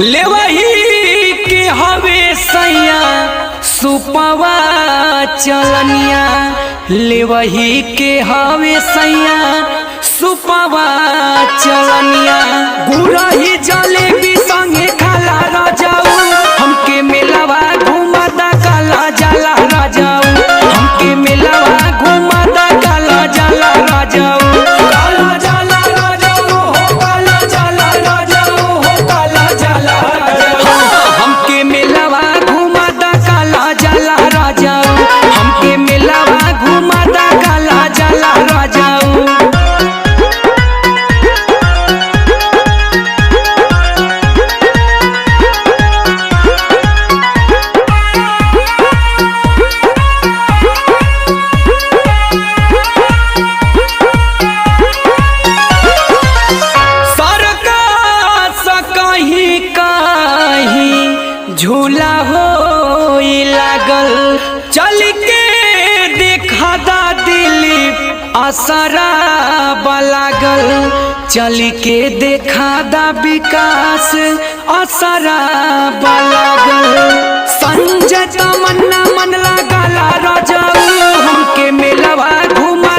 लेवही के हवे सैया सुपवा चलनिया, लेवही के हवे सैया सुपवा चलनिया। गुरही जलेबी संगे खाला राजाऊ, हमके मेलावा घुमाता काला जाला राजाऊ, हमके मेलावा घुमाता काला जाला राजाऊ। काला जाला राजाऊ हो, काला जाला राजाऊ हो, काला जाला राजाऊ। हमके मेलावा घुमाता काला जाला राजाऊ, हमके मेलावा घुमाता काला जाला राजाऊ। झूला हो लागल चल के देखा दा दिलीप असरा लागल, चल के देखा दा विकास असरा लागल। संजय तमन्ना मन लागला राजाऊ, हमके मेलावा घुमा